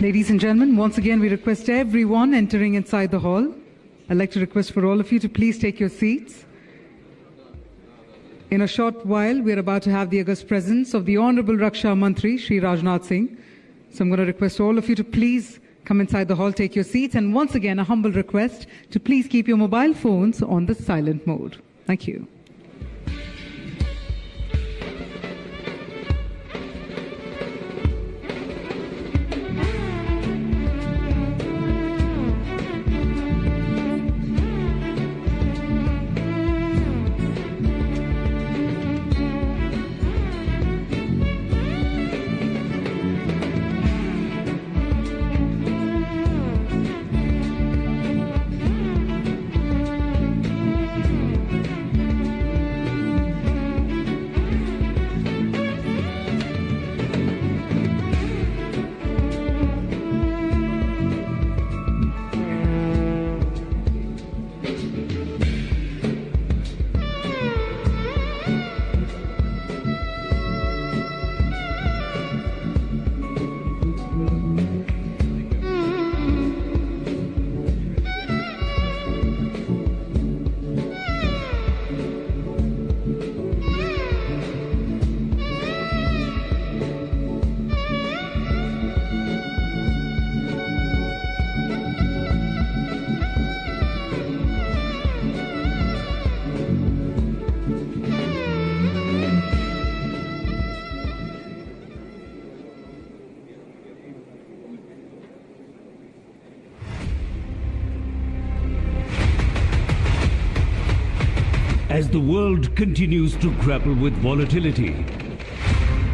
Ladies and gentlemen, once again, we request everyone entering inside the hall. I'd like to request for all of you to please take your seats. In a short while, we're about to have the august presence of the Honorable Raksha Mantri, Shri Rajnath Singh. So I'm going to request all of you to please come inside the hall, take your seats, and once again, a humble request to please keep your mobile phones on the silent mode. Thank you. As the world continues to grapple with volatility,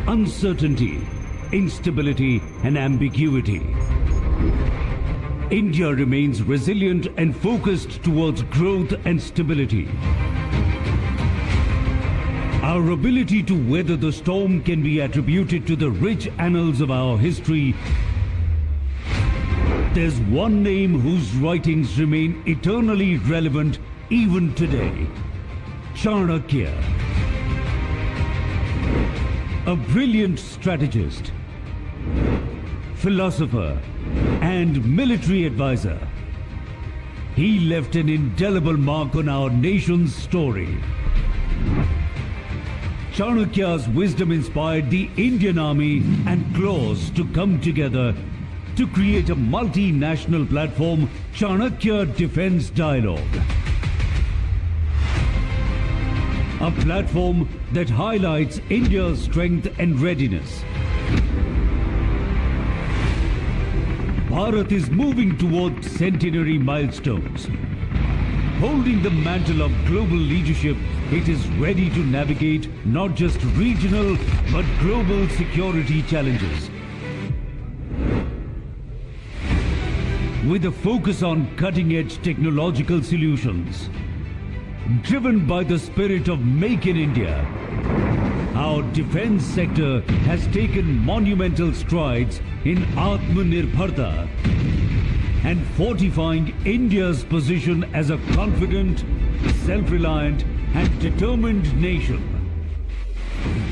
uncertainty, instability, and ambiguity, India remains resilient and focused towards growth and stability. Our ability to weather the storm can be attributed to the rich annals of our history. There's one name whose writings remain eternally relevant even today: Chanakya. A brilliant strategist, philosopher, and military advisor, he left an indelible mark on our nation's story. Chanakya's wisdom inspired the Indian Army and claws to come together to create a multinational platform, Chanakya Defence Dialogue. A platform that highlights India's strength and readiness. Bharat is moving towards centenary milestones. Holding the mantle of global leadership, it is ready to navigate not just regional but global security challenges. With a focus on cutting-edge technological solutions, driven by the spirit of Make in India, our defense sector has taken monumental strides in Atmanirbharta and fortifying India's position as a confident, self-reliant and determined nation.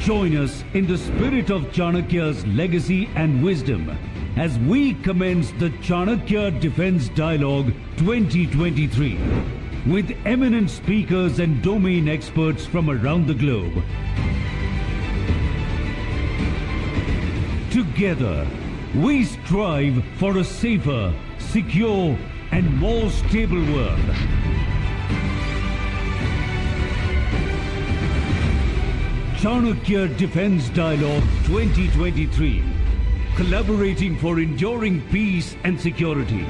Join us in the spirit of Chanakya's legacy and wisdom as we commence the Chanakya Defence Dialogue 2023 with eminent speakers and domain experts from around the globe. Together, we strive for a safer, secure, and more stable world. Chanakya Defence Dialogue 2023, collaborating for enduring peace and security.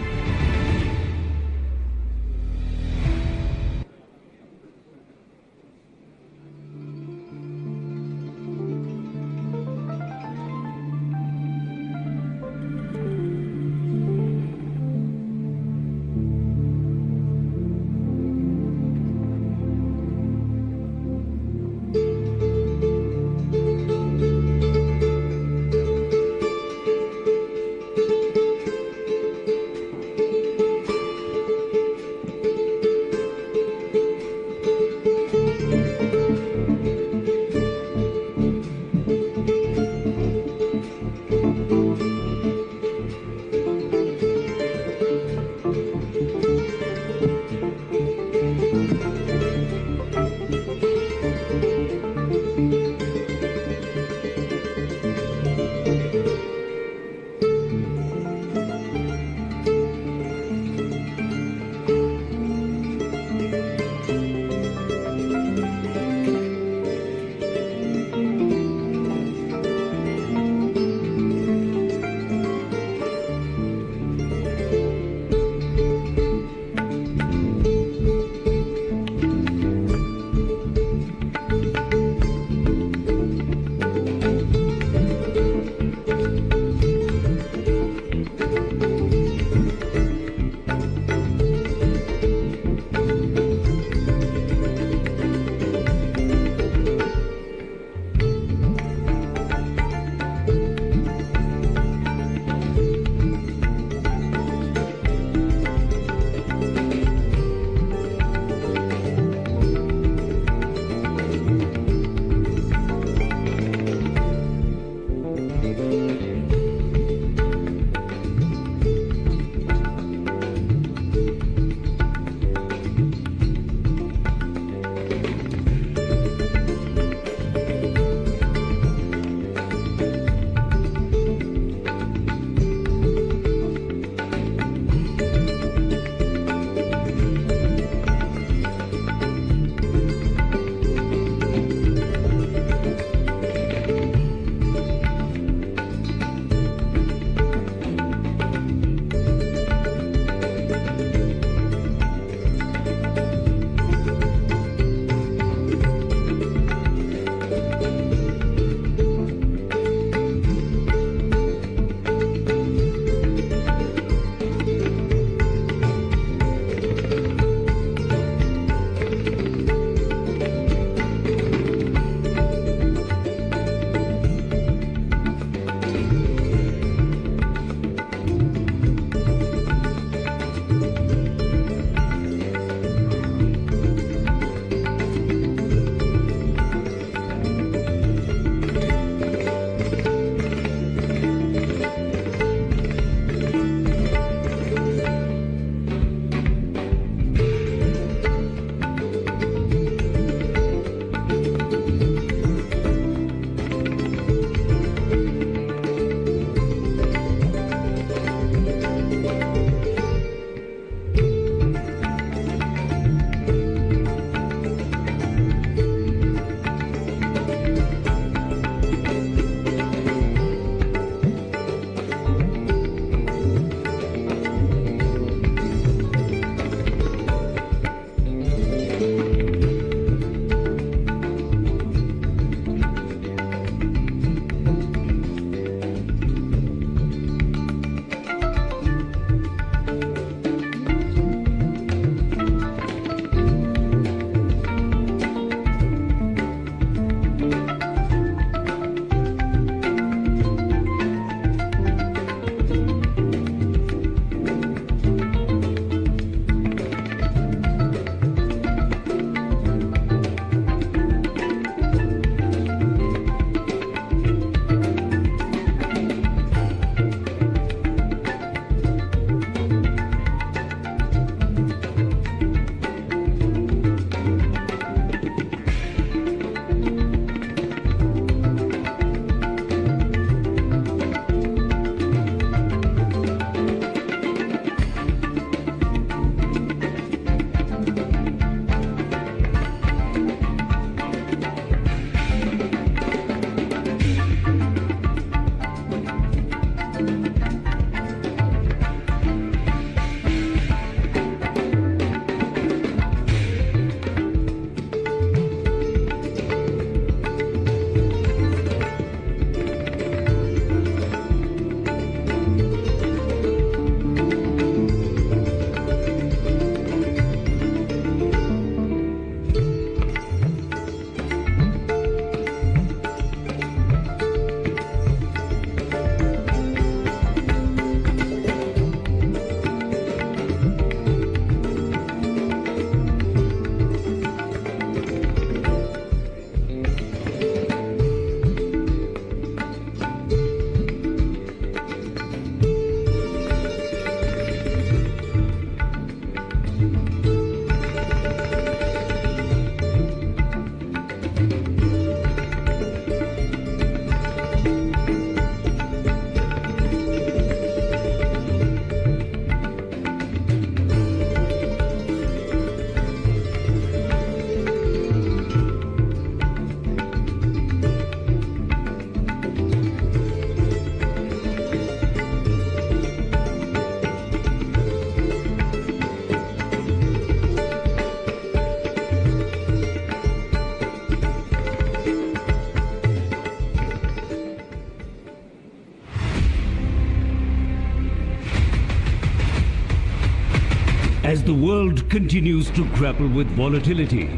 As the world continues to grapple with volatility,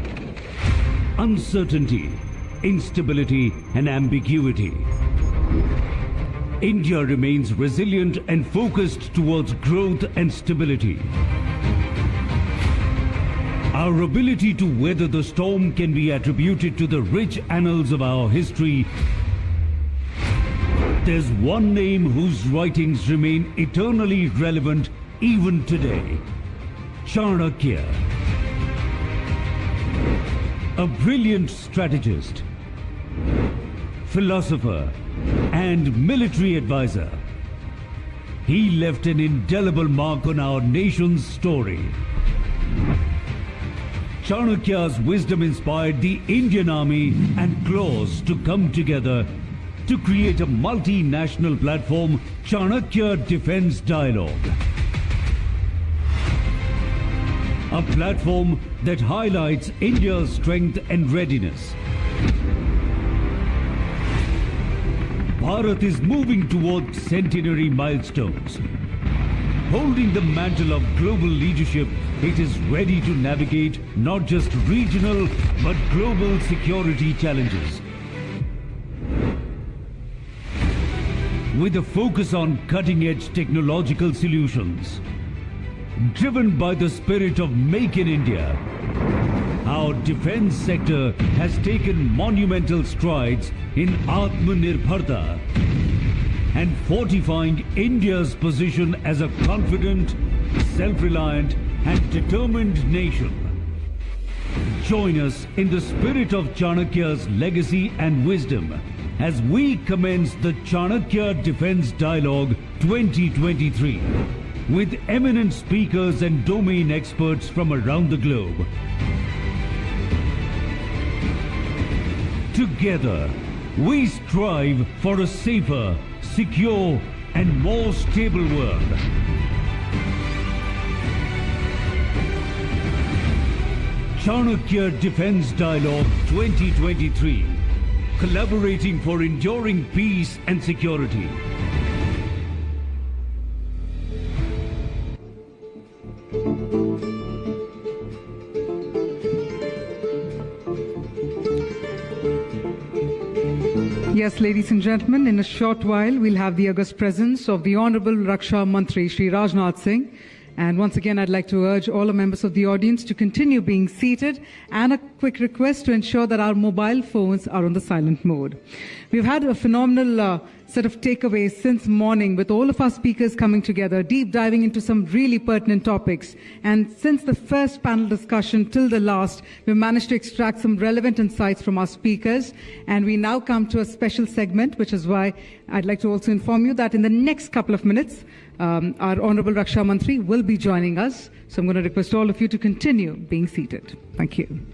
uncertainty, instability, and ambiguity, India remains resilient and focused towards growth and stability. Our ability to weather the storm can be attributed to the rich annals of our history. There's one name whose writings remain eternally relevant even today: Chanakya. A brilliant strategist, philosopher, and military advisor, he left an indelible mark on our nation's story. Chanakya's wisdom inspired the Indian Army and claws to come together to create a multinational platform, Chanakya Defense Dialogue. A platform that highlights India's strength and readiness. Bharat is moving towards centenary milestones. Holding the mantle of global leadership, it is ready to navigate not just regional but global security challenges. With a focus on cutting-edge technological solutions, driven by the spirit of Make in India, our defense sector has taken monumental strides in Atmanirbharta and fortifying India's position as a confident, self-reliant, and determined nation. Join us in the spirit of Chanakya's legacy and wisdom as we commence the Chanakya Defense Dialogue 2023 with eminent speakers and domain experts from around the globe. Together, we strive for a safer, secure, and more stable world. Chanakya Defense Dialogue 2023, collaborating for enduring peace and security. Yes, ladies and gentlemen, in a short while, we'll have the august presence of the Honorable Raksha Mantri, Shri Rajnath Singh. And once again, I'd like to urge all the members of the audience to continue being seated, and a quick request to ensure that our mobile phones are on the silent mode. We've had a phenomenal set of takeaways since morning, with all of our speakers coming together, deep diving into some really pertinent topics. And since the first panel discussion till the last, we've managed to extract some relevant insights from our speakers. And we now come to a special segment, which is why I'd like to also inform you that in the next couple of minutes, our Honorable Raksha Mantri will be joining us. So I'm going to request all of you to continue being seated. Thank you.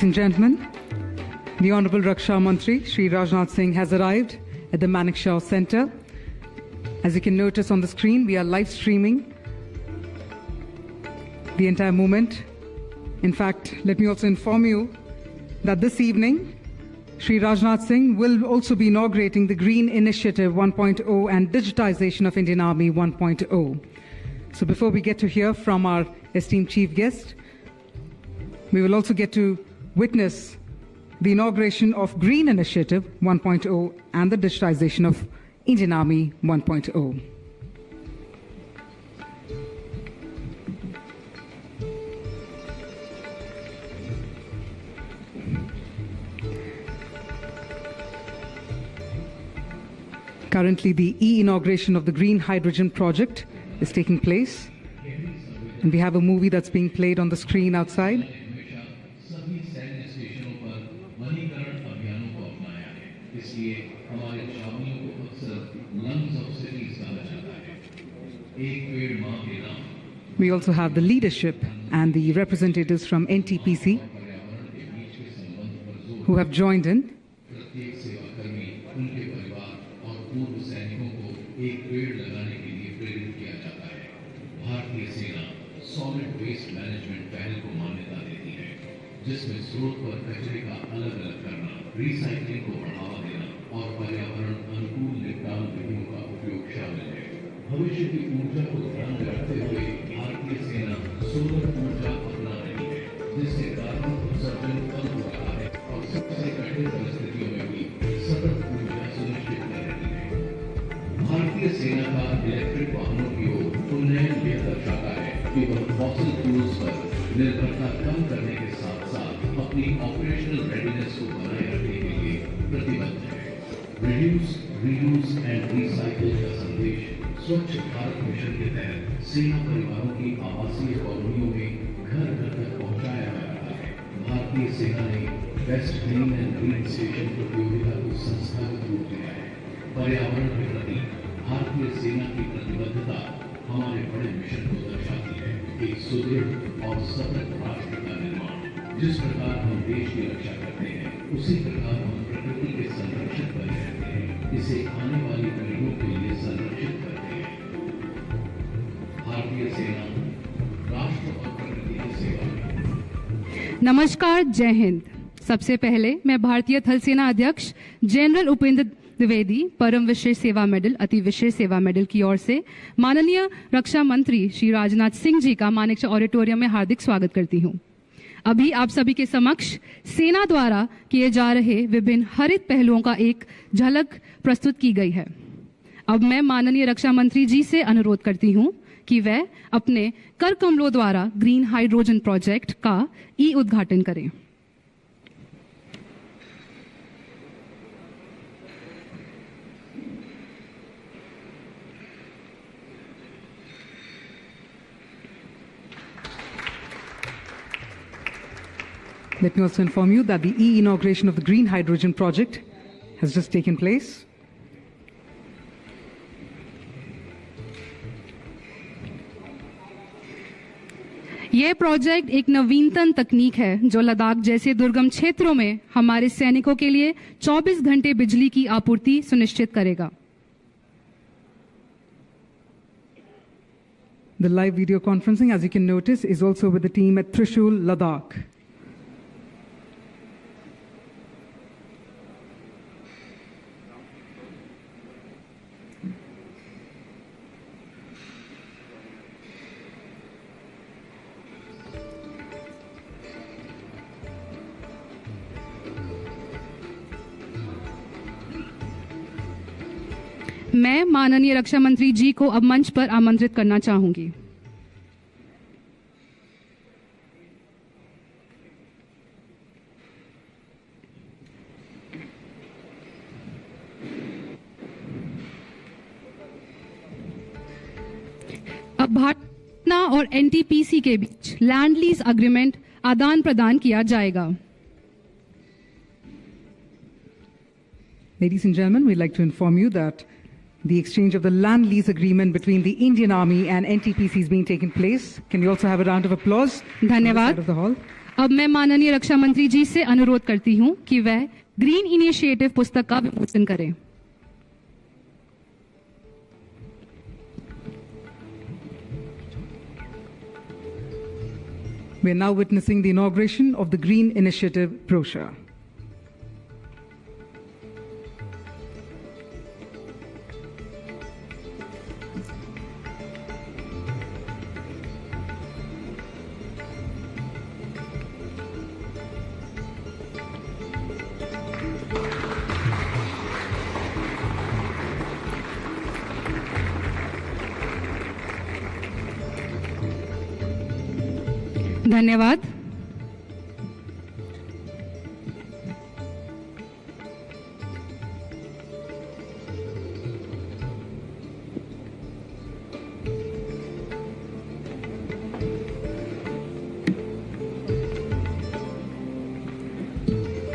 Ladies and gentlemen, the Honorable Raksha Mantri, Shri Rajnath Singh, has arrived at the Manekshaw Centre. As you can notice on the screen, we are live streaming the entire movement. In fact, let me also inform you that this evening, Shri Rajnath Singh will also be inaugurating the Green Initiative 1.0 and Digitization of Indian Army 1.0. So before we get to hear from our esteemed chief guest, we will also get to witness the inauguration of Green Initiative 1.0 and the digitization of Indian Army 1.0. Currently, the e-inauguration of the Green Hydrogen project is taking place. And we have a movie that's being played on the screen outside. We also have the leadership and the representatives from NTPC who have joined in. Solid waste management पहल को मान्यता देती है, जिसमें स्रोत पर कचरे का अलग अलग करना, रिसाइकलिंग को बढ़ावा देना और पर्यावरण अनुकूल निपटान विधियों का उपयोग शामिल है। भविष्य की ऊर्जा को ध्यान में रखते हुए भारतीय सेना सोलर ऊर्जा अपना रही है, जिससे कार्बन उत्सर्जन कम हो रहा है और सबसे कठिन परिस्थितियों में भी सतत ऊर्जा सुनिश्चित कर रही है। भारतीय सेना का इलेक्ट्रिक वाहनों की ओर उन्नयन यह दर्शाता है कि वह फॉसिल फ्यूल्स पर निर्भरता कम करने के साथ साथ अपनी ऑपरेशनल रेडीनेस को बनाए रखने के लिए प्रतिबद्ध है। रिड्यूस, रीयूज एंड रिसाइकिल का संदेश स्वच्छ भारत मिशन के तहत सेना परिवारों की आवासीय कॉलोनियों में घर घर तक पहुंचाया जा रहा है। भारतीय सेना ने best green and green station प्रतियोगिता को संस्थागत रूप दिया है। पर्यावरण के प्रति भारतीय सेना की प्रतिबद्धता हमारे बड़े मिशन को दर्शाती है। एक सुदृढ़ और सतत राष्ट्र का निर्माण। जिस प्रकार हम देश की रक्षा करते हैं, उसी प्रकार हम प्रकृति के संरक्षक बने रहते हैं, इसे आने वाली पीढ़ियों के लिए संरक्षित करते हैं। भारतीय सेना राष्ट्र और प्रकृति की सेवा में। नमस्कार, जय हिंद। सबसे पहले मैं भारतीय थल सेना अध्यक्ष जनरल उपेंद्र द्विवेदी परम विशेष सेवा मेडल, अति विशेष सेवा मेडल की ओर से माननीय रक्षा मंत्री श्री राजनाथ सिंह जी का मानेकशॉ ऑडिटोरियम में हार्दिक स्वागत करती हूं। अभी आप सभी के समक्ष सेना द्वारा किए जा रहे विभिन्न हरित पहलुओं का एक झलक प्रस्तुत की गई है। अब मैं माननीय रक्षा मंत्री जी से अनुरोध करती हूं कि वह अपने कर कमलों द्वारा ग्रीन हाइड्रोजन प्रोजेक्ट का ई उद्घाटन करें। Let me also inform you that the e-inauguration of the Green Hydrogen project has just taken place. यह प्रोजेक्ट एक नवीनतम तकनीक है जो लद्दाख जैसे दुर्गम क्षेत्रों में हमारे सैनिकों के लिए 24 घंटे बिजली की आपूर्ति सुनिश्चित करेगा। The live video conferencing, as you can notice, is also with the team at Trishul, Ladakh. मैं माननीय रक्षा मंत्री जी को अब मंच पर आमंत्रित करना चाहूंगी। अब भारत और एनटीपीसी के बीच लैंड लीज एग्रीमेंट आदान प्रदान किया जाएगा। Ladies and gentlemen, we'd like to inform you that the exchange of the land lease agreement between the Indian Army and NTPC is being taken place. Can you also have a round of applause? धन्यवाद। Of the hall? अब मैं माननीय रक्षा मंत्री जी से अनुरोध करती हूं कि वह ग्रीन इनिशिएटिव पुस्तक का विमोचन करें। We are now witnessing the inauguration of the Green Initiative brochure. धन्यवाद।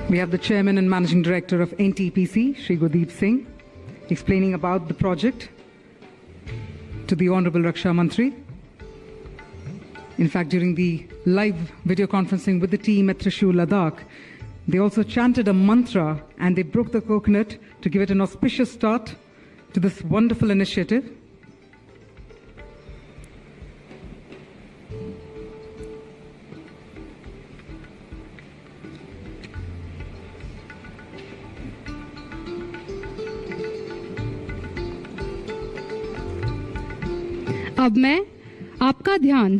We have the Chairman and Managing Director of NTPC, Shri Gurdeep Singh, explaining about the project to the Honorable Raksha Mantri. In fact, during the live video conferencing with the team at Trishul, Ladakh, they also chanted a mantra and they broke the coconut to give it an auspicious start to this wonderful initiative. अब मैं आपका ध्यान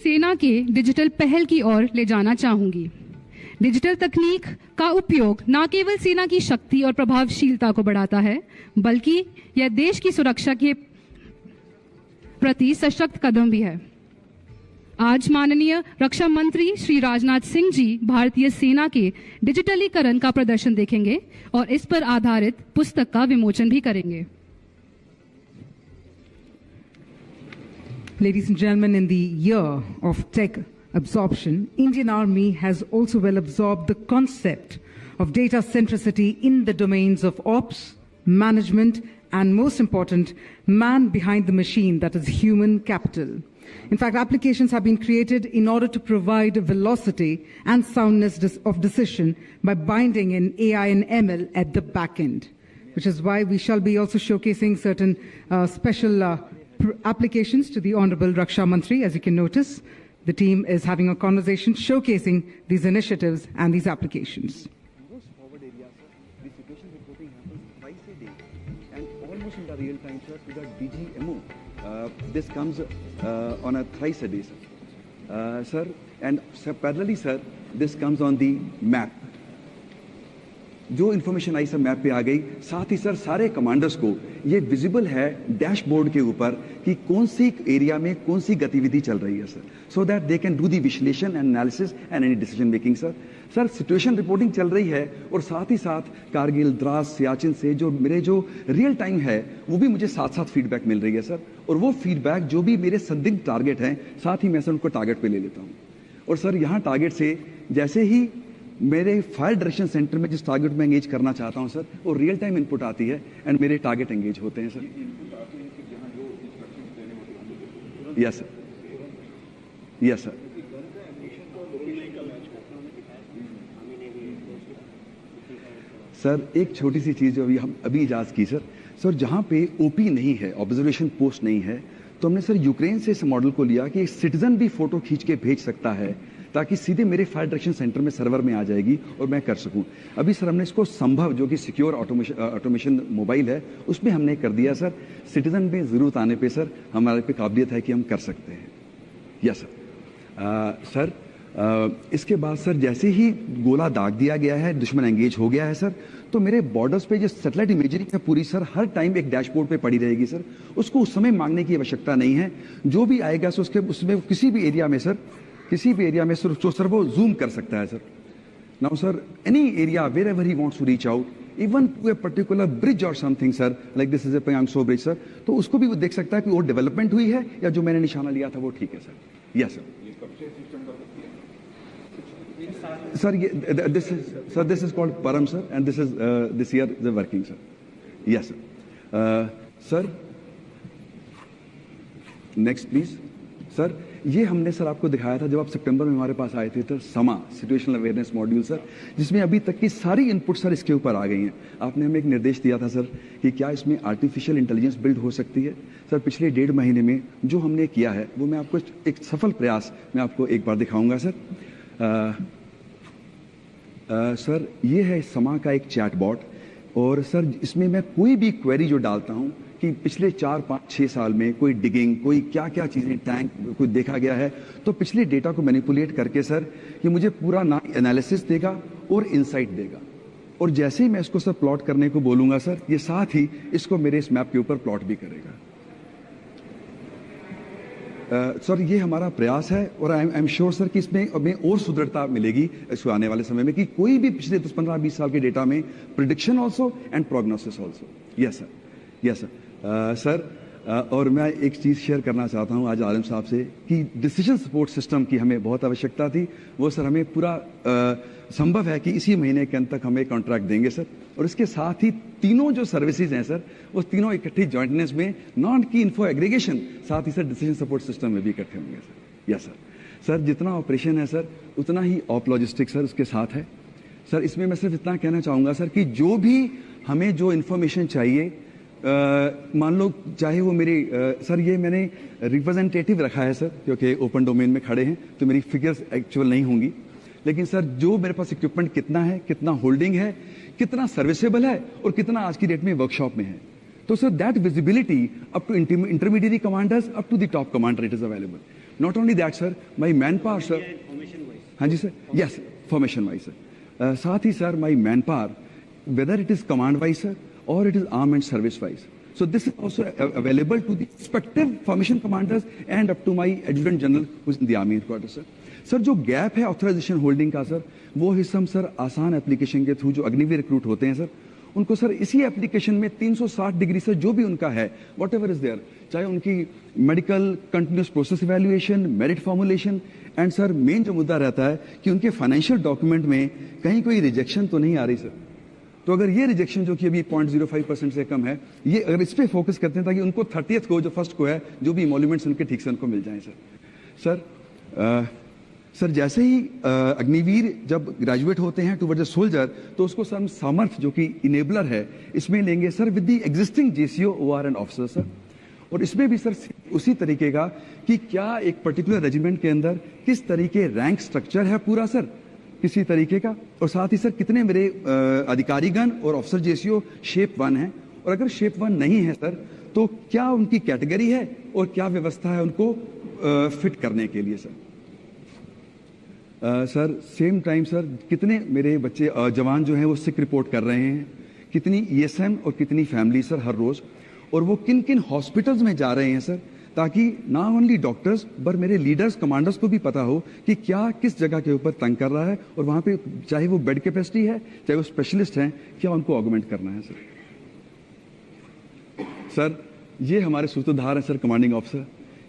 सेना के digital पहल की ओर ले जाना चाहूंगी। डिजिटल तकनीक का उपयोग न केवल सेना की शक्ति और प्रभावशीलता को बढ़ाता है, बल्कि यह देश की सुरक्षा के प्रति सशक्त कदम भी है। आज माननीय रक्षा मंत्री श्री राजनाथ सिंह जी भारतीय सेना के डिजिटलीकरण का प्रदर्शन देखेंगे और इस पर आधारित पुस्तक का विमोचन भी करेंगे। Ladies and gentlemen, in the year of tech absorption, Indian Army has also well absorbed the concept of data centricity in the domains of ops, management, and most important, man behind the machine, that is human capital. In fact, applications have been created in order to provide velocity and soundness of decision by binding in AI and ML at the back end, which is why we shall be also showcasing certain special applications to the Honorable Raksha Mantri. As you can notice, the team is having a conversation showcasing these initiatives and these applications. Most forward areas, sir, the situation reporting happens twice a day and almost in the real time, sir, to the DGMO. This comes on a thrice a day, sir. Sir, and parallelly, sir, this comes on the map. जो information आई sir map पे आ गई, साथ ही sir सारे commanders को ये visible है dashboard के ऊपर कि कौन सी एरिया में कौन सी गतिविधि चल रही है sir, so that they can do the विश्लेषण and analysis and any decision making sir. Sir situation reporting चल रही है और साथ ही साथ कारगिल, द्रास, सियाचिन से जो मेरे जो रियल टाइम है वो भी मुझे साथ साथ फीडबैक मिल रही है सर, और वो फीडबैक जो भी मेरे संदिग्ध टारगेट हैं साथ ही मैं सर उनको टारगेट पे ले लेता हूँ। और सर यहाँ टारगेट से जैसे ही मेरे फायर डायरेक्शन सेंटर में जिस टारगेट में एंगेज करना चाहता हूं सर, वो रियल टाइम इनपुट आती है एंड मेरे टारगेट एंगेज होते हैं sir. Yes sir, yes sir. Sir एक छोटी सी चीज जो हम अभी इजाज की सर, जहां पे ओपी नहीं है, ऑब्जर्वेशन पोस्ट नहीं है, तो हमने सर यूक्रेन से इस मॉडल को लिया कि सिटीजन भी फोटो खींच के भेज सकता है ताकि सीधे मेरे फायर डायरेक्शन सेंटर में सर्वर में आ जाएगी और मैं कर सकूं। अभी सर हमने इसको संभव जो कि सिक्योर ऑटोमेशन मोबाइल है उसमें हमने कर दिया सर। सिटीजन में जरूरत आने पे सर हमारे पे काबिलियत है कि हम कर सकते हैं। Yes sir. इसके बाद सर जैसे ही गोला दाग दिया गया है, दुश्मन एंगेज हो गया है सर, तो मेरे बॉर्डर्स पे जो सैटेलाइट इमेजरी है पूरी सर हर टाइम एक डैशबोर्ड पे पड़ी रहेगी सर, उसको उस समय मांगने की आवश्यकता नहीं है। जो भी आएगा सर उसमें किसी भी एरिया में सर जो सर वो जूम कर सकता है sir. Now sir any area wherever he wants to reach out, even to a particular bridge or something sir, like this is a Pangsau bridge sir, तो उसको भी वो देख सकता है कि वो डेवलपमेंट हुई है या जो मैंने निशाना लिया था वो ठीक है सर। Yes sir. ये दिस इज कॉल्ड परम sir and this year is working sir. Yes sir. Sir next please sir. ये हमने सर आपको दिखाया था जब आप सितंबर में हमारे पास आए थे सर, समा सिचुएशनल अवेयरनेस मॉड्यूल सर, जिसमें अभी तक की सारी इनपुट सर इसके ऊपर आ गई हैं। आपने हमें एक निर्देश दिया था सर कि क्या इसमें आर्टिफिशियल इंटेलिजेंस बिल्ड हो सकती है। सर पिछले 1.5 महीने में जो हमने किया है वो मैं आपको एक सफल प्रयास मैं आपको एक बार दिखाऊंगा सर। सर ये है समा का एक चैट बॉट, और सर इसमें मैं कोई भी क्वेरी जो डालता हूं कि पिछले 4, 5, 6 साल में कोई डिगिंग, कोई क्या क्या चीजें टैंक कोई देखा गया है, तो पिछले डेटा को मैनिपुलेट करके सर ये मुझे पूरा ना एनालिसिस देगा और इंसाइट देगा, और जैसे ही मैं इसको सर प्लॉट करने को बोलूंगा सर, ये साथ ही इसको मेरे इस मैप के ऊपर प्लॉट भी करेगा। सर ये हमारा प्रयास है, और आई एम श्योर सर कि इसमें हमें और सुदृढ़ता मिलेगी इसको आने वाले समय में, कि कोई भी पिछले 10, 15, 20 साल के डेटा में prediction also and prognosis also. Yes sir, yes sir. Sir और मैं एक चीज़ शेयर करना चाहता हूं आज आलम साहब से कि डिसीजन सपोर्ट सिस्टम की हमें बहुत आवश्यकता थी। वो सर हमें पूरा संभव है कि इसी महीने के अंत तक हमें कॉन्ट्रैक्ट देंगे सर, और इसके साथ ही तीनों जो सर्विसेज हैं सर वो तीनों इकट्ठी जॉइंटनेस में, नॉन की इन्फो एग्रीगेशन, साथ ही सर डिसीजन सपोर्ट सिस्टम में भी इकट्ठे होंगे सर। Yes sir. सर जितना ऑपरेशन है सर उतना ही ऑप लॉजिस्टिक सर उसके साथ है सर। इसमें मैं सिर्फ इतना कहना चाहूँगा सर कि जो भी हमें जो इन्फॉर्मेशन चाहिए, मान लो चाहे वो मेरी सर ये मैंने रिप्रेजेंटेटिव रखा है सर, क्योंकि ओपन डोमेन में खड़े हैं तो मेरी फिगर्स एक्चुअल नहीं होंगी, लेकिन सर जो मेरे पास इक्विपमेंट कितना है, कितना होल्डिंग है, कितना सर्विसेबल है, और कितना आज की डेट में वर्कशॉप में है, तो sir that visibility up to intermediate commanders up to the top commander it is available. Not only that sir, my man power sir, हाँ जी sir, yes formation wise sir, साथ ही sir my man power whether it is command wise sir or it is arm and service wise. So this is also available to the respective formation commanders and up to my adjutant general who is in the army headquarters sir. Sir जो gap है authorisation holding का sir, वो हिस्सा sir आसान application के through जो Agniveer recruit होते हैं सर, उनको सर इसी एप्लीकेशन में 360 डिग्री सर जो भी उनका है वॉट एवर इज देयर, चाहे उनकी medical continuous process evaluation, merit formulation, and sir main जो मुद्दा रहता है कि उनके फाइनेंशियल डॉक्यूमेंट में कहीं कोई रिजेक्शन तो नहीं आ रही सर। तो अगर ये रिजेक्शन जो कि अभी 0.05% से कम है, ये अगर इस पे फोकस करते हैं ताकि उनको 30th को जो फर्स्ट को है जो भी इमोल्यूमेंट्स उनके ठीक से उनको मिल जाएं सर। सर जैसे ही अग्निवीर जब ग्रेजुएट होते हैं टुवर्ड्स द सोल्जर, तो उसको सर सामर्थ्य जो कि इनेबलर है इसमें लेंगे sir with the existing JCO OR and officer sir, और इसमें भी सर उसी तरीके का कि क्या एक पर्टिकुलर रेजिमेंट के अंदर किस तरीके रैंक स्ट्रक्चर है पूरा सर किसी तरीके का, और साथ ही सर कितने मेरे अधिकारीगण और ऑफिसर जेसीओ शेप 1 है, और अगर शेप 1 नहीं है सर तो क्या उनकी कैटेगरी है और क्या व्यवस्था है उनको फिट करने के लिए sir. Sir same time sir कितने मेरे बच्चे जवान जो हैं वो सिक रिपोर्ट कर रहे हैं, कितनी ईएसएम और कितनी फैमिली सर हर रोज, और वो किन किन हॉस्पिटल्स में जा रहे हैं सर, ताकि ना ओनली डॉक्टर्स पर मेरे लीडर्स कमांडर्स को भी पता हो कि क्या किस जगह के ऊपर तंग कर रहा है, और वहां पे चाहे वो बेड कैपेसिटी है चाहे वो स्पेशलिस्ट हैं, क्या उनको ऑगमेंट करना है सर। सर ये हमारे सूत्रधार हैं सर कमांडिंग ऑफिसर,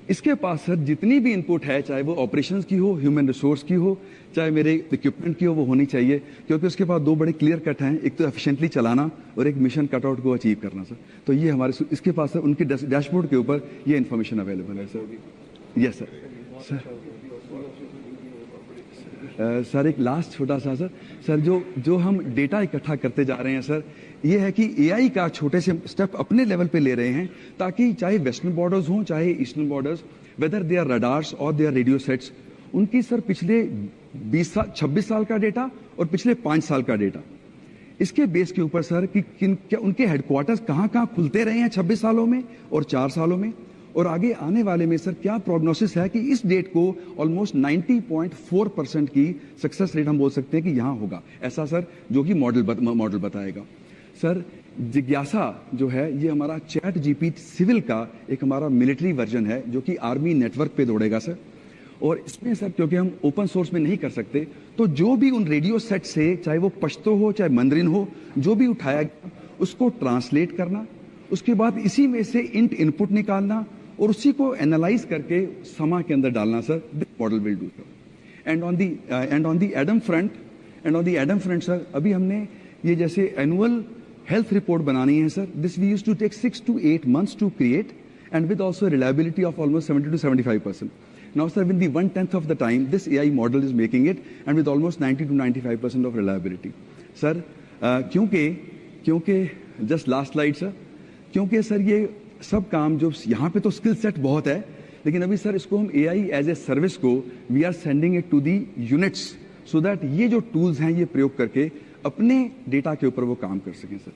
इसके पास सर जितनी भी इनपुट है, चाहे वो ऑपरेशंस की हो, ह्यूमन रिसोर्स की हो, चाहे मेरे इक्विपमेंट की हो, वो होनी चाहिए, क्योंकि उसके पास 2 बड़े क्लियर कट हैं, एक तो एफिशिएंटली चलाना और एक मिशन कटआउट को अचीव करना सर। तो ये हमारे इसके पास सर उनके डैशबोर्ड के ऊपर ये इन्फॉर्मेशन अवेलेबल है सर। Yes sir. सर एक लास्ट छोटा सा सर जो हम डेटा इकट्ठा करते जा रहे हैं सर, ये है कि एआई का छोटे से स्टेप अपने लेवल पे ले रहे हैं, ताकि चाहे वेस्टर्न बॉर्डर्स हों चाहे eastern borders, whether they are radars और दे आर रेडियो सेट्स, उनकी सर पिछले 26 साल का डेटा और पिछले 5 साल का डेटा, इसके बेस के ऊपर सर कि क्या उनके हेडक्वार्टर्स कहाँ खुलते रहे हैं 26 सालों में और 4 सालों में, और आगे आने वाले में सर क्या प्रोग्नोसिस है कि इस डेट को ऑलमोस्ट 90.4% की सक्सेस रेट हम बोल सकते हैं कि यहां होगा, ऐसा सर जो कि मॉडल बताएगा। सर जिज्ञासा जो है ये हमारा चैट जीपीटी सिविल का एक हमारा मिलिट्री वर्जन है जो कि आर्मी नेटवर्क पे दौड़ेगा सर, और इसमें सर क्योंकि हम ओपन सोर्स में नहीं कर सकते, तो जो भी उन रेडियो सेट से चाहे वो पश्तो हो चाहे मंदरिन हो, जो भी उठाया गया उसको ट्रांसलेट करना, उसके बाद इसी में से इनपुट निकालना और उसी को एनालाइज करके समा के अंदर डालना sir, this model will do sir. And on the admin front sir अभी हमने ये जैसे एनुअल हेल्थ रिपोर्ट बनानी है sir, this we used to take 6 to 8 months to create and with also reliability of almost 70 to 75%। Now, sir, with the 1/10 of the time, this AI model is making it, and with almost 90 to 95% of reliability. Sir, क्योंकि just last slide, sir, क्योंकि sir ये सब काम जो यहाँ पे तो skill set बहुत है, लेकिन अभी सर इसको हम AI एज ए सर्विस को we are sending it to the units so that ये जो टूल्स हैं ये प्रयोग करके अपने डेटा के ऊपर वो काम कर सकें sir.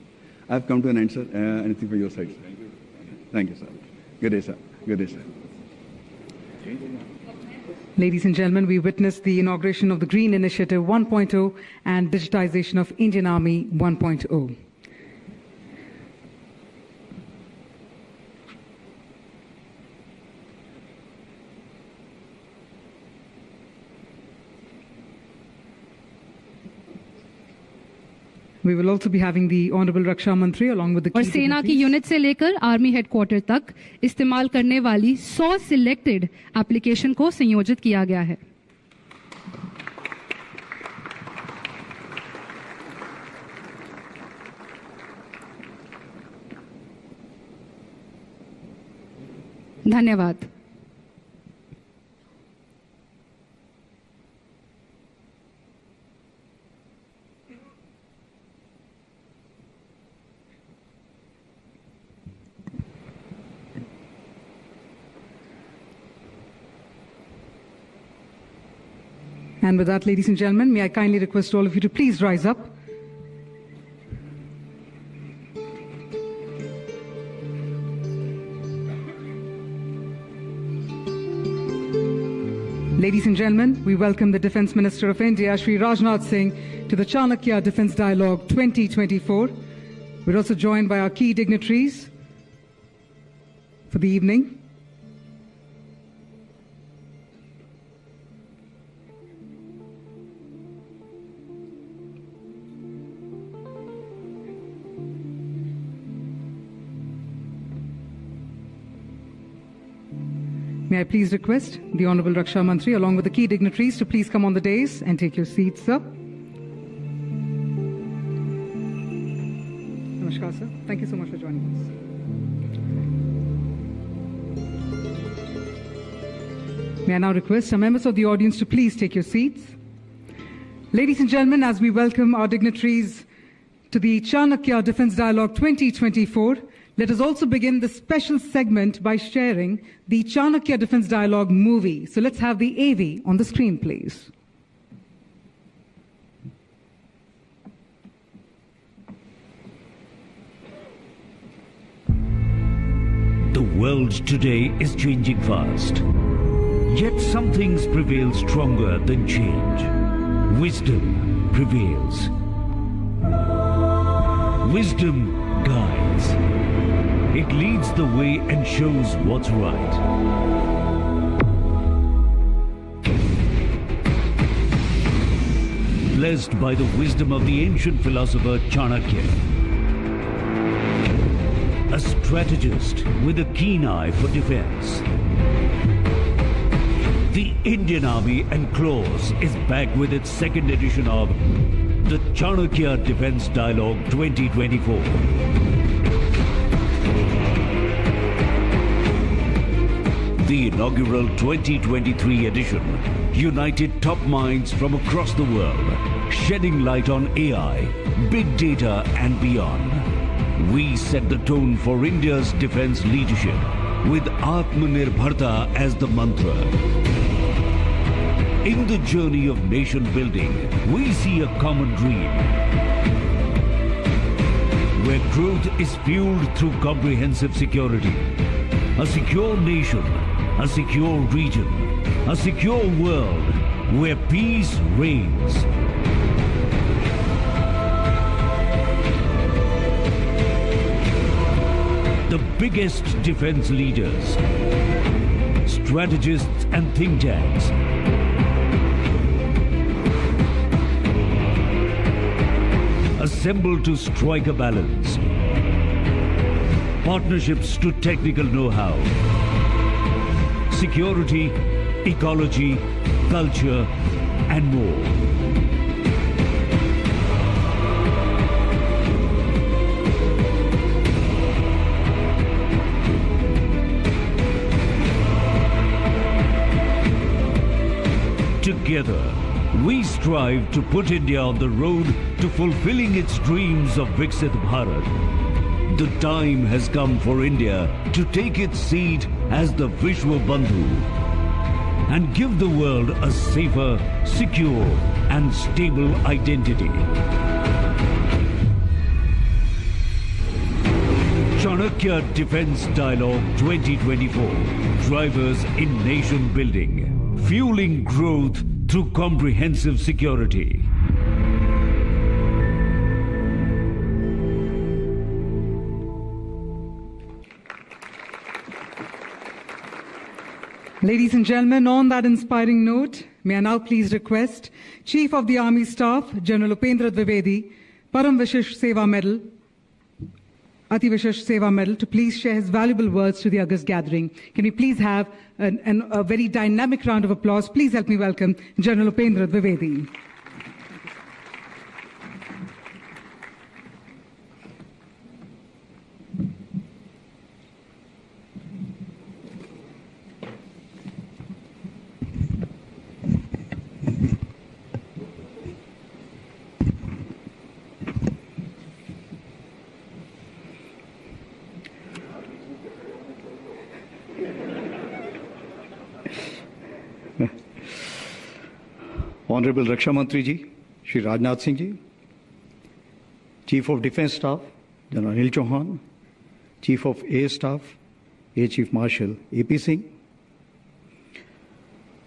I have come to an end sir. Anything for your side. Thank you sir. Good day sir. Good day sir. Ladies and gentlemen, we witnessed the inauguration of the Green Initiative 1.0 and digitization of Indian Army 1.0. We will also be having the Honorable Raksha Mantri along with the और key सेना की dignitaries. Unit से लेकर army headquarter तक इस्तेमाल करने वाली 100 selected application को संयोजित किया गया है. धन्यवाद. And with that, ladies and gentlemen, may I kindly request all of you to please rise up. Ladies and gentlemen, we welcome the Defence Minister of India, Shri Rajnath Singh, to the Chanakya Defence Dialogue 2024. We're also joined by our key dignitaries for the evening. May I please request the Honorable Raksha Mantri along with the key dignitaries to please come on the dais and take your seats, sir. Namaskar, sir. Thank you so much for joining us. May I now request some members of the audience to please take your seats. Ladies and gentlemen, as we welcome our dignitaries to the Chanakya Defence Dialogue 2024, let us also begin the special segment by sharing the Chanakya Defence Dialogue movie. So let's have the AV on the screen, please. The world today is changing fast. Yet some things prevail stronger than change. Wisdom prevails. Wisdom guides. It leads the way and shows what's right. Blessed by the wisdom of the ancient philosopher Chanakya, a strategist with a keen eye for defense, the Indian Army and Claws is back with its second edition of the Chanakya Defence Dialogue 2024. The inaugural 2023 edition united top minds from across the world, shedding light on AI, big data and beyond. We set the tone for India's defence leadership with Atmanirbharta as the mantra. In the journey of nation building, we see a common dream where growth is fueled through comprehensive security. A secure nation, a secure region, a secure world where peace reigns. The biggest defense leaders, strategists and think tanks assemble to strike a balance. Partnerships to technical know-how. Security, ecology, culture, and more. Together, we strive to put India on the road to fulfilling its dreams of Viksit Bharat. The time has come for India to take its seat as the Vishwa Bandhu and give the world a safer, secure and stable identity. Chanakya Defence Dialogue 2024. Drivers in nation building. Fueling growth through comprehensive security. Ladies and gentlemen, on that inspiring note, may I now please request Chief of the Army Staff, General Upendra Dwivedi, Param Vishesh Seva Medal, Ati Vishesh Seva Medal, to please share his valuable words to the August gathering. Can we please have a very dynamic round of applause? Please help me welcome General Upendra Dwivedi. Honorable Raksha Mantri ji, Shri Rajnath Singh ji, Chief of Defence Staff, General Anil Chauhan, Chief of Air Staff, Air Chief Marshal A.P. Singh,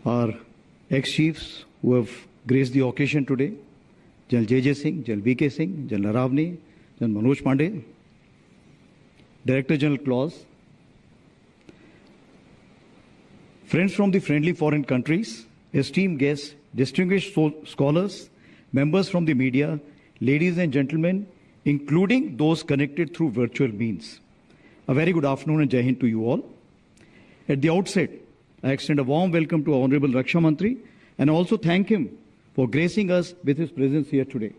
our ex-chiefs who have graced the occasion today, General J.J. Singh, General V.K. Singh, General Naravne, General Manoj Pandey, Director General Claus, friends from the friendly foreign countries, esteemed guests, distinguished scholars, members from the media, ladies and gentlemen, including those connected through virtual means. A very good afternoon and Jai Hind to you all. At the outset, I extend a warm welcome to Honorable Raksha Mantri and also thank him for gracing us with his presence here today.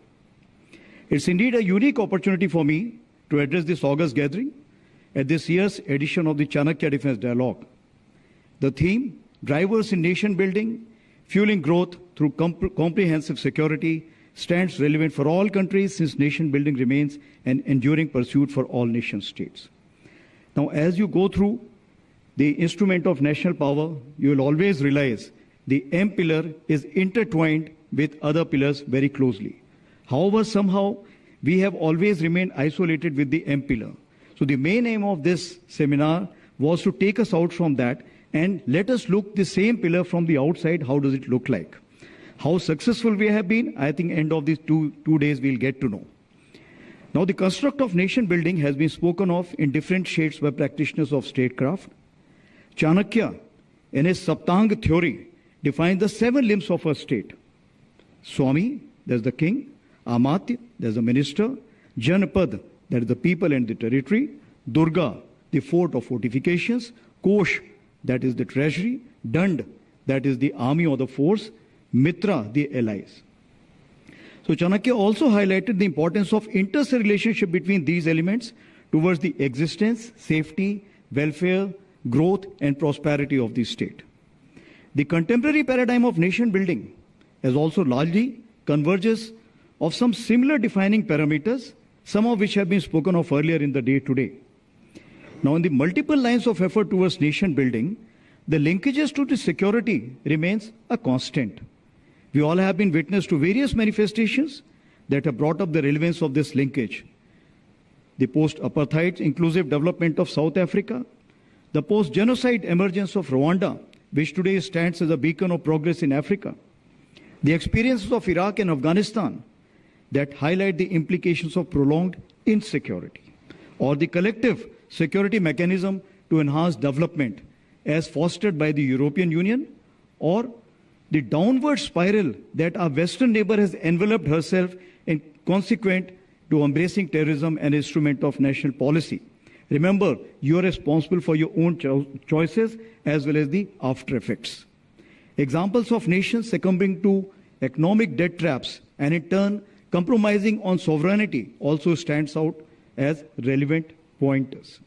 It's indeed a unique opportunity for me to address this August gathering at this year's edition of the Chanakya Defence Dialogue. The theme, Drivers in Nation Building, Fueling Growth through Comprehensive Security, stands relevant for all countries since nation building remains an enduring pursuit for all nation states. Now, as you go through the instrument of national power, you will always realize the M pillar is intertwined with other pillars very closely. However, somehow we have always remained isolated with the M pillar. So the main aim of this seminar was to take us out from that and let us look the same pillar from the outside. How does it look like? How successful we have been, I think end of these two days we'll get to know. Now the construct of nation building has been spoken of in different shades by practitioners of statecraft. Chanakya, in his Saptang theory, defines the 7 limbs of a state. Swami, there's the king. Amatya, there's the minister. Janpad, that is the people and the territory. Durga, the fort or fortifications. Kosh, that is the treasury. Dand, that is the army or the force. Mitra, the allies. So Chanakya also highlighted the importance of interrelationship between these elements towards the existence, safety, welfare, growth and prosperity of the state. The contemporary paradigm of nation building has also largely converges of some similar defining parameters, some of which have been spoken of earlier in the day today. Now, in the multiple lines of effort towards nation building, the linkages to the security remains a constant. We all have been witness to various manifestations that have brought up the relevance of this linkage. The post-apartheid inclusive development of South Africa, the post-genocide emergence of Rwanda, which today stands as a beacon of progress in Africa, the experiences of Iraq and Afghanistan that highlight the implications of prolonged insecurity, or the collective security mechanism to enhance development as fostered by the European Union, or the downward spiral that our Western neighbor has enveloped herself in consequent to embracing terrorism an instrument of national policy. Remember, you are responsible for your own choices as well as the after effects. Examples of nations succumbing to economic debt traps and in turn compromising on sovereignty also stands out as relevant pointers.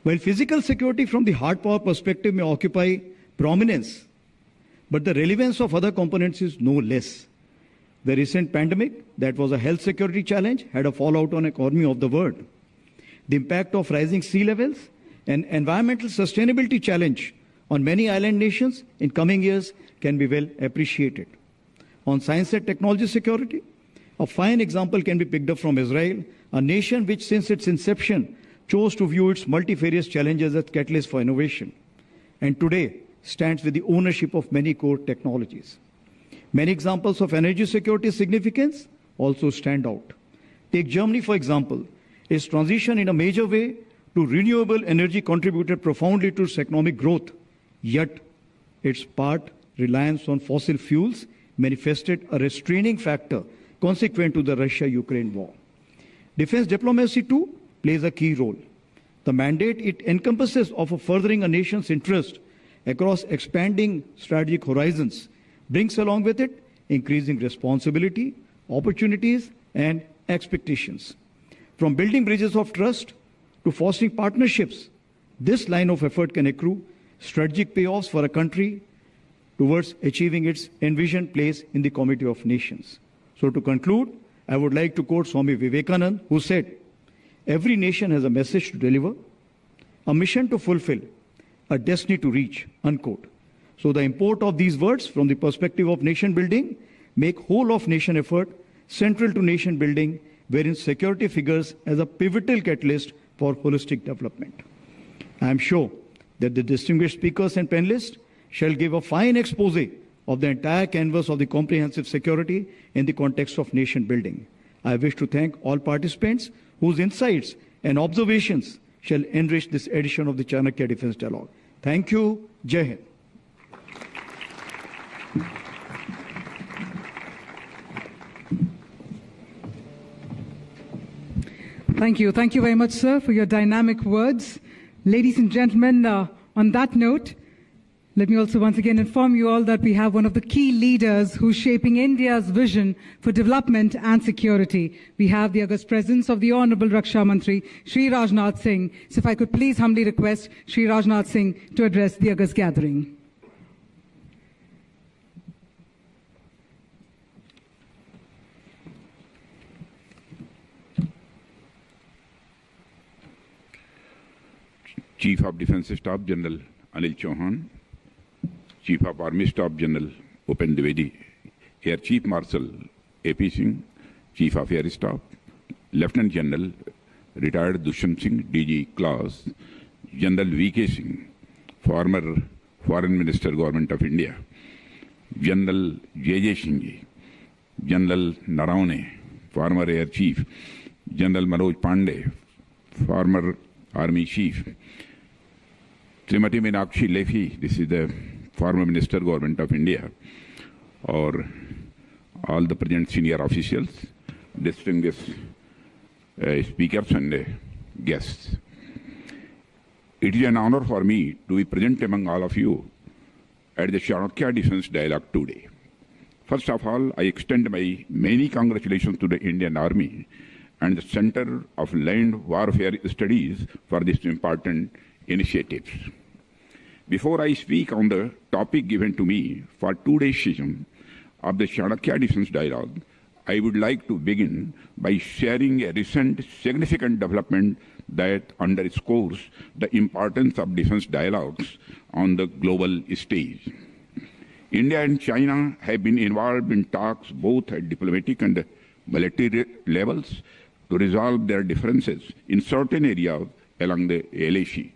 While physical security from the hard power perspective may occupy prominence, But the relevance of other components is no less. The recent pandemic, that was a health security challenge, had a fallout on the economy of the world. The impact of rising sea levels, an environmental sustainability challenge on many island nations in coming years can be well appreciated. On science and technology security, a fine example can be picked up from Israel, a nation which since its inception chose to view its multifarious challenges as catalysts for innovation, and today stands with the ownership of many core technologies. Many examples of energy security significance also stand out. Take Germany, for example. Its transition in a major way to renewable energy contributed profoundly to its economic growth, yet its part reliance on fossil fuels manifested a restraining factor consequent to the Russia-Ukraine war. Defense diplomacy, too, plays a key role. The mandate it encompasses of furthering a nation's interest across expanding strategic horizons brings along with it increasing responsibility, opportunities, and expectations. From building bridges of trust to fostering partnerships, this line of effort can accrue strategic payoffs for a country towards achieving its envisioned place in the community of nations. So to conclude, I would like to quote Swami Vivekananda, who said, "Every nation has a message to deliver, a mission to fulfill, a destiny to reach," unquote. So the import of these words from the perspective of nation building make whole of nation effort central to nation building, wherein security figures as a pivotal catalyst for holistic development. I am sure that the distinguished speakers and panelists shall give a fine expose of the entire canvas of the comprehensive security in the context of nation building. I wish to thank all participants whose insights and observations shall enrich this edition of the Chanakya Defense Dialogue. Thank you. Jai Hind. Thank you. Thank you very much, sir, for your dynamic words. Ladies and gentlemen, on that note, let me also once again inform you all that we have one of the key leaders who's shaping India's vision for development and security. We have the august presence of the Honorable Raksha Mantri, Shri Rajnath Singh. So if I could please humbly request Shri Rajnath Singh to address the august gathering. Chief of Defence Staff General Anil Chauhan, Chief of Army Staff General Upen Dwivedi, Air Chief Marshal A.P. Singh, Chief of Air Staff, Lieutenant General Retired Dushyant Singh, DG Class, General V.K. Singh, former Foreign Minister, Government of India, General J.J. Singh, General Narawane, former Air Chief, General Manoj Pandey, former Army Chief, Srimati Meenakshi Lehi, this is the former Minister, Government of India, or all the present senior officials, distinguished speakers and guests. It is an honor for me to be present among all of you at the Chanakya Defense Dialogue today. First of all, I extend my many congratulations to the Indian Army and the Center of Land Warfare Studies for this important initiative. Before I speak on the topic given to me for today's session of the Chanakya Defense Dialogue, I would like to begin by sharing a recent significant development that underscores the importance of defense dialogues on the global stage. India and China have been involved in talks both at diplomatic and military levels to resolve their differences in certain areas along the LAC.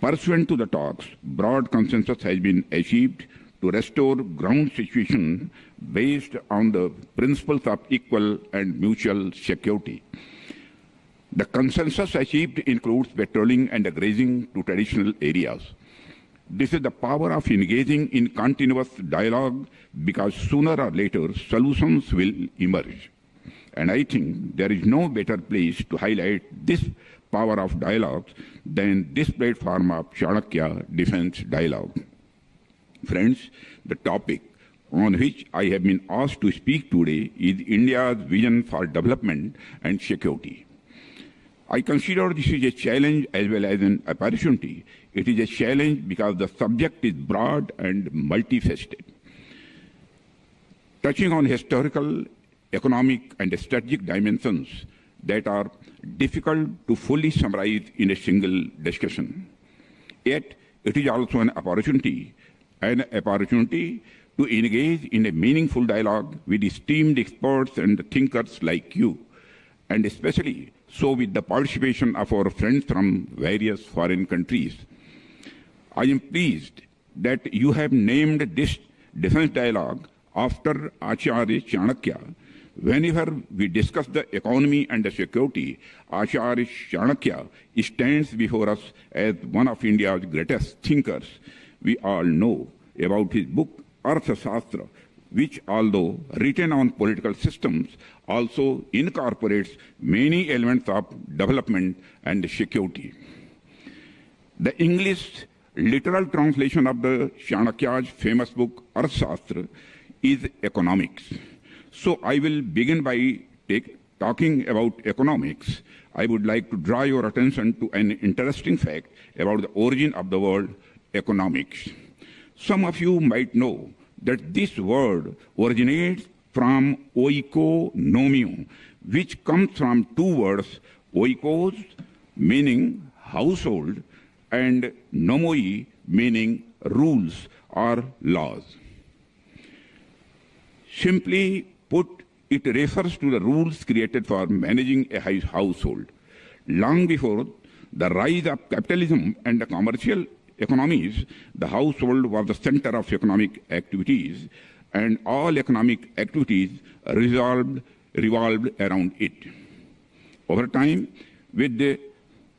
Pursuant to the talks, broad consensus has been achieved to restore ground situation based on the principles of equal and mutual security. The consensus achieved includes patrolling and grazing to traditional areas. This is the power of engaging in continuous dialogue, because sooner or later solutions will emerge. And I think there is no better place to highlight this power of dialogue than this platform of Chanakya Defense Dialogue. Friends, the topic on which I have been asked to speak today is India's vision for development and security. I consider this is a challenge as well as an opportunity. It is a challenge because the subject is broad and multifaceted, touching on historical, economic, and strategic dimensions that are difficult to fully summarize in a single discussion. Yet, it is also an opportunity to engage in a meaningful dialogue with esteemed experts and thinkers like you, and especially so with the participation of our friends from various foreign countries. I am pleased that you have named this defense dialogue after Acharya Chanakya. Whenever we discuss the economy and the security, Acharya Chanakya stands before us as one of India's greatest thinkers. We all know about his book Arthashastra, which, although written on political systems, also incorporates many elements of development and security. The English literal translation of the Chanakya's famous book Arthashastra is economics. So I will begin by talking about economics. I would like to draw your attention to an interesting fact about the origin of the word economics. Some of you might know that this word originates from oikonomio, which comes from two words, oikos, meaning household, and nomoi, meaning rules or laws. Simply put, it refers to the rules created for managing a household. Long before the rise of capitalism and the commercial economies, the household was the center of economic activities, and all economic activities revolved around it. Over time, with the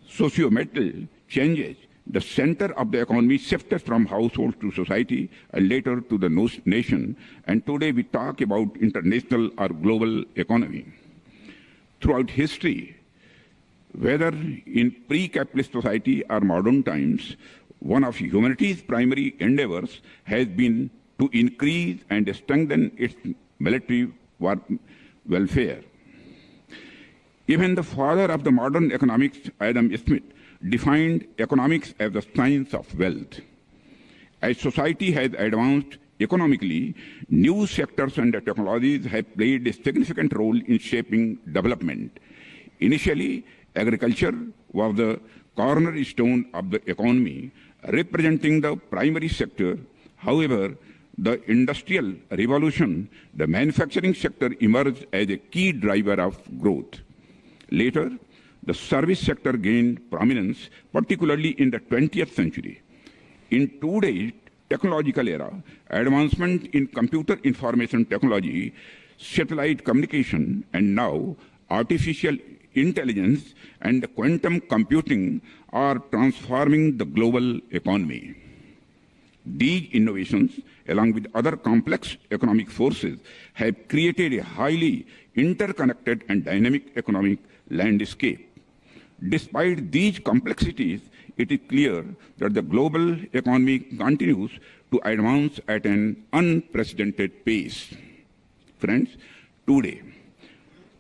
sociometrical changes, the center of the economy shifted from household to society and later to the nation, and today we talk about international or global economy. Throughout history, whether in pre-capitalist society or modern times, one of humanity's primary endeavors has been to increase and strengthen its military welfare. Even the father of the modern economics, Adam Smith, defined economics as the science of wealth. As society has advanced economically, new sectors and technologies have played a significant role in shaping development. Initially, agriculture was the cornerstone of the economy, representing the primary sector. However, the Industrial Revolution, the manufacturing sector emerged as a key driver of growth. Later, the service sector gained prominence, particularly in the 20th century. In today's technological era, advancement in computer information technology, satellite communication, and now artificial intelligence and quantum computing are transforming the global economy. These innovations, along with other complex economic forces, have created a highly interconnected and dynamic economic landscape. Despite these complexities, it is clear that the global economy continues to advance at an unprecedented pace. Friends, today,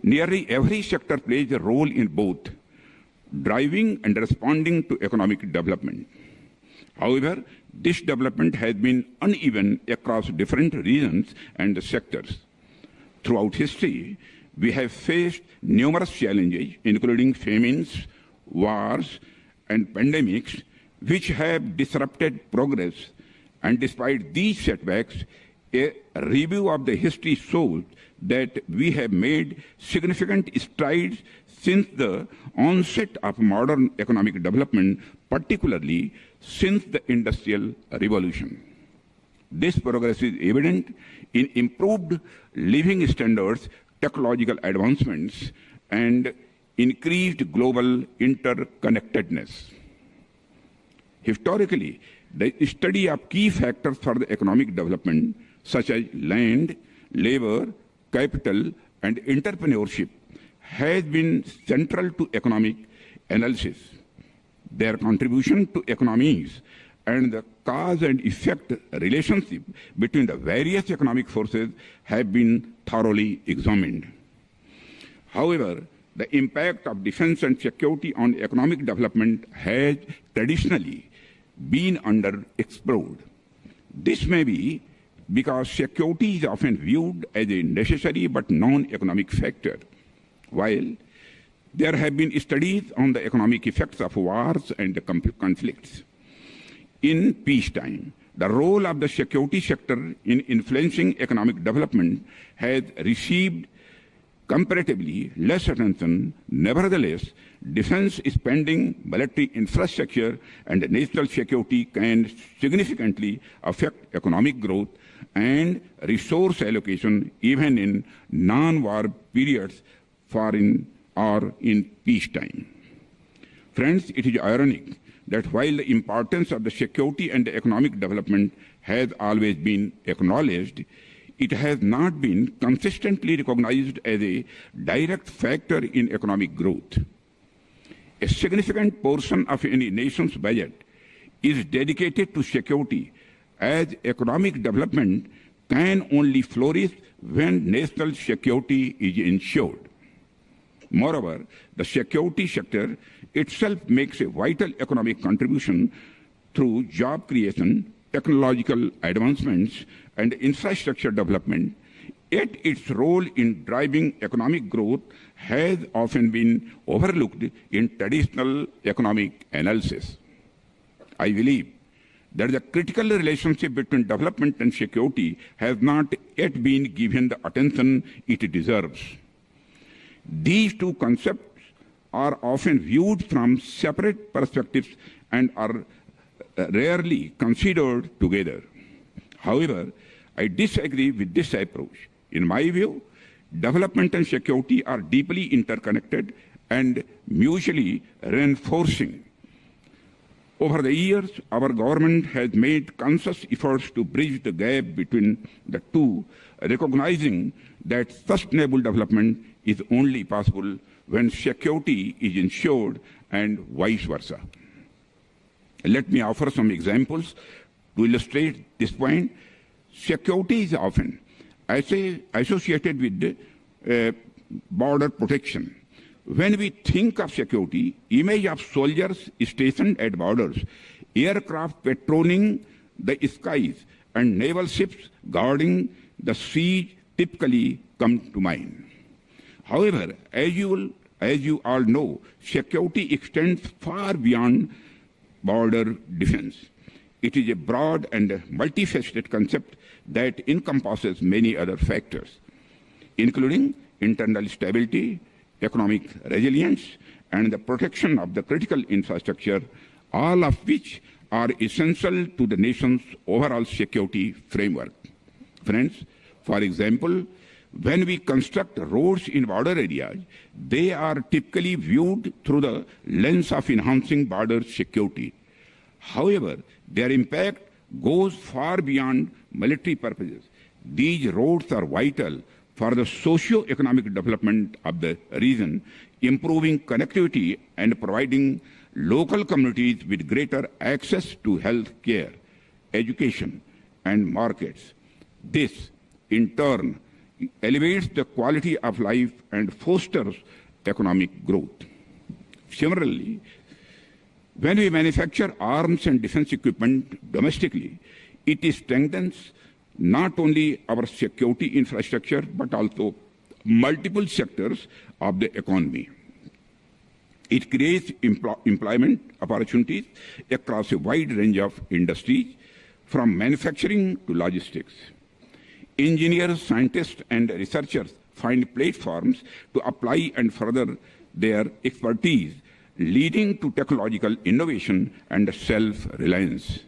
nearly every sector plays a role in both driving and responding to economic development. However, this development has been uneven across different regions and sectors. Throughout history, we have faced numerous challenges, including famines, wars, and pandemics, which have disrupted progress. And despite these setbacks, a review of the history shows that we have made significant strides since the onset of modern economic development, particularly since the Industrial Revolution. This progress is evident in improved living standards, technological advancements, and increased global interconnectedness. Historically, the study of key factors for the economic development, such as land, labor, capital, and entrepreneurship, has been central to economic analysis. Their contribution to economies and the cause and effect relationship between the various economic forces have been thoroughly examined. However, the impact of defense and security on economic development has traditionally been underexplored. This may be because security is often viewed as a necessary but non-economic factor, while there have been studies on the economic effects of wars and conflicts. In peacetime, the role of the security sector in influencing economic development has received comparatively less attention. Nevertheless, defense spending, military infrastructure, and national security can significantly affect economic growth and resource allocation even in non-war periods, foreign or in peacetime. Friends, it is ironic that while the importance of the security and economic development has always been acknowledged, it has not been consistently recognized as a direct factor in economic growth. A significant portion of any nation's budget is dedicated to security, as economic development can only flourish when national security is ensured. Moreover, the security sector itself makes a vital economic contribution through job creation, technological advancements, and infrastructure development. Yet its role in driving economic growth has often been overlooked in traditional economic analysis. I believe that the critical relationship between development and security has not yet been given the attention it deserves. These two concepts are often viewed from separate perspectives and are rarely considered together. However, I disagree with this approach. In my view, development and security are deeply interconnected and mutually reinforcing. Over the years, our government has made conscious efforts to bridge the gap between the two, recognizing that sustainable development is only possible when security is ensured and vice versa. Let me offer some examples to illustrate this point. Security is often associated with border protection. When we think of security, image of soldiers stationed at borders, aircraft patrolling the skies, and naval ships guarding the seas typically come to mind. However, as you all know, security extends far beyond border defense. It is a broad and multifaceted concept that encompasses many other factors, including internal stability, economic resilience, and the protection of the critical infrastructure, all of which are essential to the nation's overall security framework. Friends, for example, when we construct roads in border areas, they are typically viewed through the lens of enhancing border security. However, their impact goes far beyond military purposes. These roads are vital for the socio-economic development of the region, improving connectivity and providing local communities with greater access to health care, education, and markets. This, in turn, elevates the quality of life and fosters economic growth. Similarly, when we manufacture arms and defense equipment domestically, it strengthens not only our security infrastructure, but also multiple sectors of the economy. It creates employment opportunities across a wide range of industries, from manufacturing to logistics. Engineers, scientists, and researchers find platforms to apply and further their expertise, leading to technological innovation and self-reliance.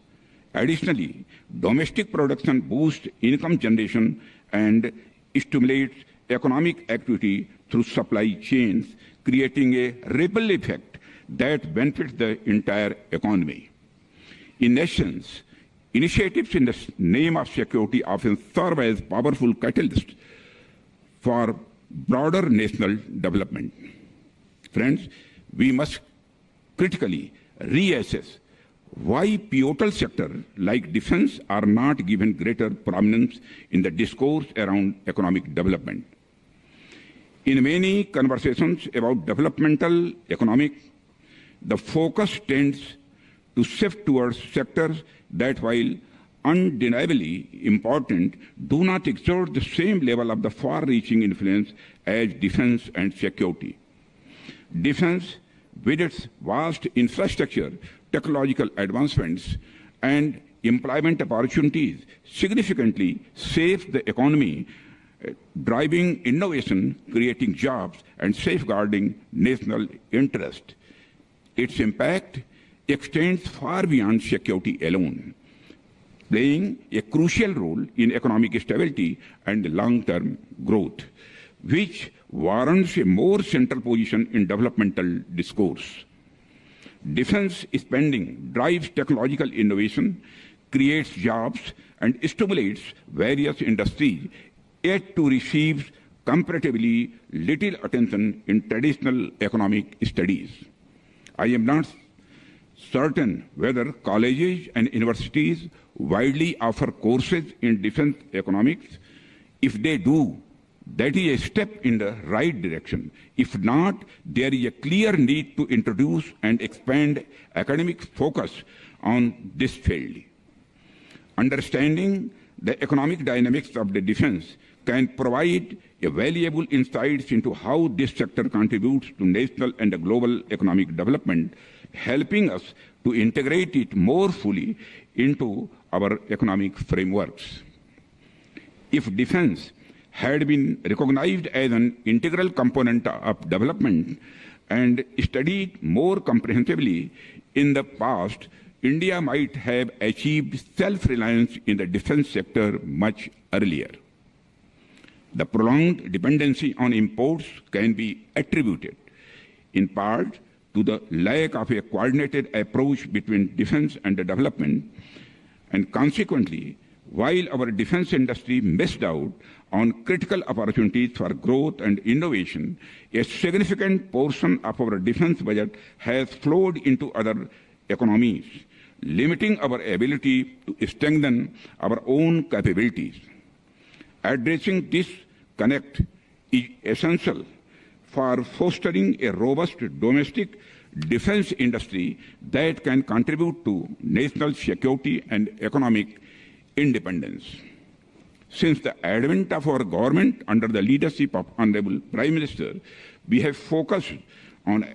Additionally, domestic production boosts income generation and stimulates economic activity through supply chains, creating a ripple effect that benefits the entire economy. In essence, initiatives in the name of security often serve as powerful catalysts for broader national development. Friends, we must critically reassess why pivotal sectors like defense are not given greater prominence in the discourse around economic development. In many conversations about developmental economics, the focus tends to shift towards sectors that, while undeniably important, do not exert the same level of the far-reaching influence as defense and security. Defense, with its vast infrastructure, technological advancements, and employment opportunities, significantly shapes the economy, driving innovation, creating jobs, and safeguarding national interest. Its impact extends far beyond security alone, playing a crucial role in economic stability and long-term growth, which warrants a more central position in developmental discourse. Defense spending drives technological innovation, creates jobs, and stimulates various industries, yet to receive comparatively little attention in traditional economic studies. I am not certain whether colleges and universities widely offer courses in defense economics. If they do, that is a step in the right direction. If not, there is a clear need to introduce and expand academic focus on this field. Understanding the economic dynamics of the defense can provide a valuable insights into how this sector contributes to national and global economic development, helping us to integrate it more fully into our economic frameworks. If defense had been recognized as an integral component of development and studied more comprehensively in the past, India might have achieved self-reliance in the defense sector much earlier. The prolonged dependency on imports can be attributed, in part, to the lack of a coordinated approach between defense and development, and consequently, while our defense industry missed out on critical opportunities for growth and innovation, a significant portion of our defense budget has flowed into other economies, limiting our ability to strengthen our own capabilities. Addressing this connect is essential for fostering a robust domestic defense industry that can contribute to national security and economic independence. Since the advent of our government under the leadership of Honorable Prime Minister, we have focused on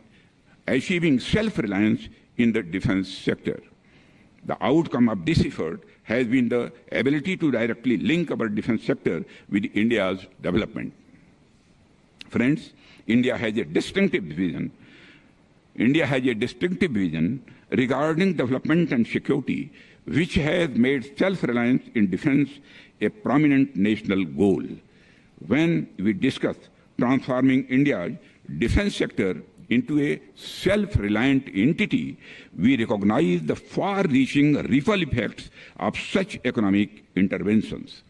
achieving self-reliance in the defense sector. The outcome of this effort has been the ability to directly link our defense sector with India's development. Friends, India has a distinctive vision regarding development and security, which has made self-reliance in defense a prominent national goal. When we discuss transforming India's defense sector into a self-reliant entity, we recognize the far-reaching ripple effects of such economic interventions.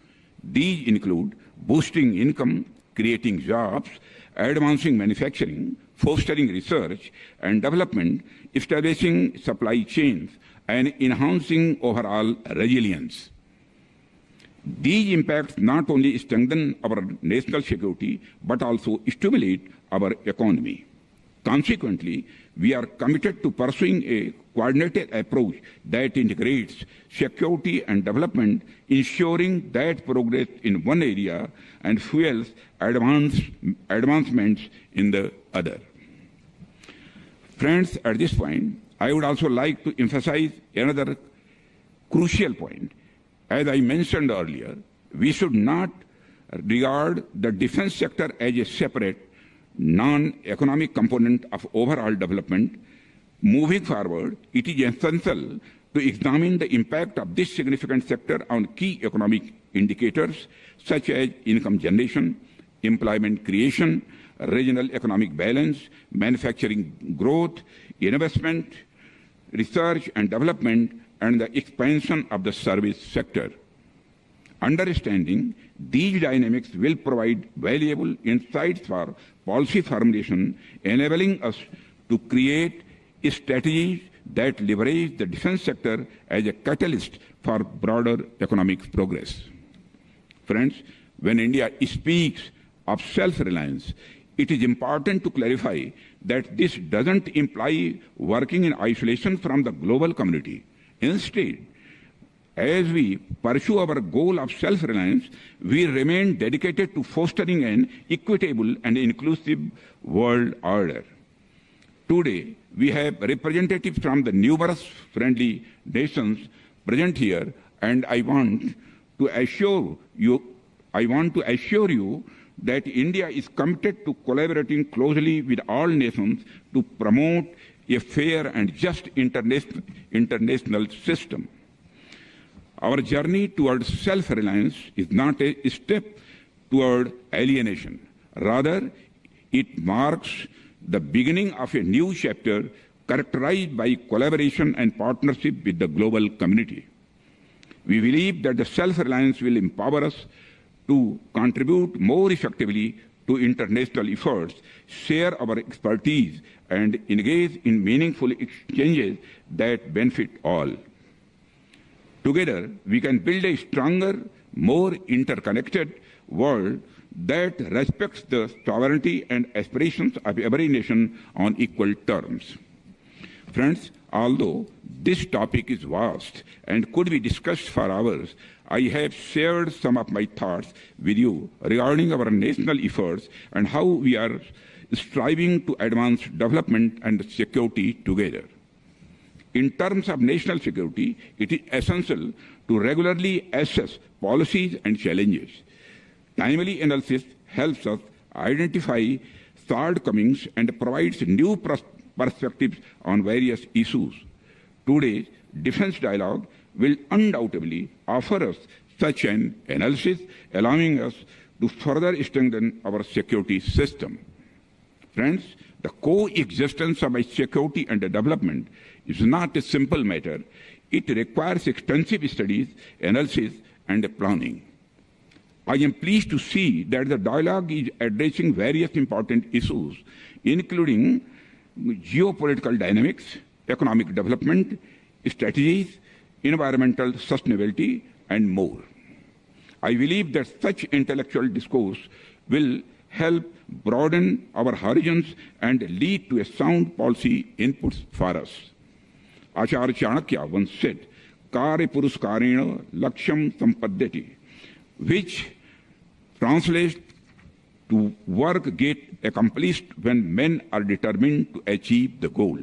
These include boosting income, creating jobs, advancing manufacturing, fostering research and development, establishing supply chains, and enhancing overall resilience. These impacts not only strengthen our national security, but also stimulate our economy. Consequently, we are committed to pursuing a coordinated approach that integrates security and development, ensuring that progress in one area and fuels advancements in the other. Friends, at this point, I would also like to emphasize another crucial point. As I mentioned earlier, we should not regard the defense sector as a separate, non-economic component of overall development. Moving forward, it is essential to examine the impact of this significant sector on key economic indicators such as income generation, employment creation, regional economic balance, manufacturing growth, investment, research and development, and the expansion of the service sector. Understanding these dynamics will provide valuable insights for policy formulation, enabling us to create strategies that leverage the defense sector as a catalyst for broader economic progress. Friends, when India speaks of self-reliance, It is important to clarify that this doesn't imply working in isolation from the global community. Instead, as we pursue our goal of self-reliance, we remain dedicated to fostering an equitable and inclusive world order. Today, we have representatives from the numerous friendly nations present here, and I want to assure you that India is committed to collaborating closely with all nations to promote a fair and just international system. Our journey towards self-reliance is not a step toward alienation. Rather, it marks the beginning of a new chapter characterized by collaboration and partnership with the global community. We believe that the self-reliance will empower us to contribute more effectively to international efforts, share our expertise, and engage in meaningful exchanges that benefit all. Together, we can build a stronger, more interconnected world that respects the sovereignty and aspirations of every nation on equal terms. Friends, although this topic is vast and could be discussed for hours, I have shared some of my thoughts with you regarding our national efforts and how we are striving to advance development and security together. In terms of national security, it is essential to regularly assess policies and challenges. Timely analysis helps us identify shortcomings and provides new perspectives on various issues. Today's defense dialogue will undoubtedly offer us such an analysis, allowing us to further strengthen our security system. Friends, the coexistence of security and development is not a simple matter. It requires extensive studies, analysis, and planning. I am pleased to see that the dialogue is addressing various important issues, including geopolitical dynamics, economic development, strategies, environmental sustainability, and more. I believe that such intellectual discourse will help broaden our horizons and lead to a sound policy inputs for us. Acharya Chanakya once said, "Karya puruskarena lakshyam sampadyati," which translates to work get accomplished when men are determined to achieve the goal.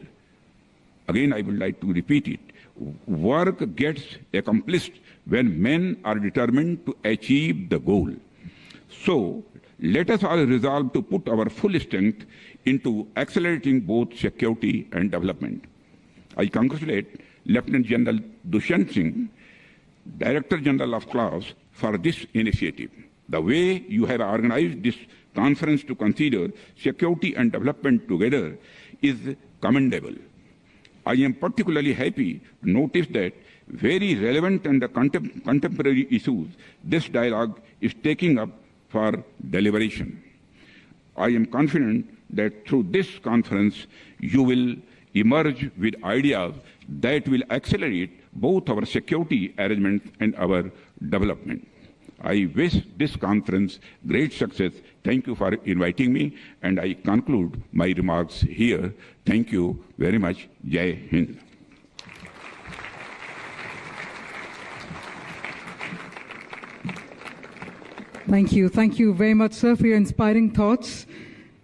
Again, I would like to repeat it. Work gets accomplished when men are determined to achieve the goal. So, let us all resolve to put our full strength into accelerating both security and development. I congratulate Lieutenant General Dushyant Singh, Director General of CLAS, for this initiative. The way you have organized this conference to consider security and development together is commendable. I am particularly happy to notice that very relevant and contemporary issues this dialogue is taking up for deliberation. I am confident that through this conference you will emerge with ideas that will accelerate both our security arrangements and our development. I wish this conference great success. Thank you for inviting me, and I conclude my remarks here. Thank you very much. Jai Hind. Thank you. Thank you very much, sir, for your inspiring thoughts.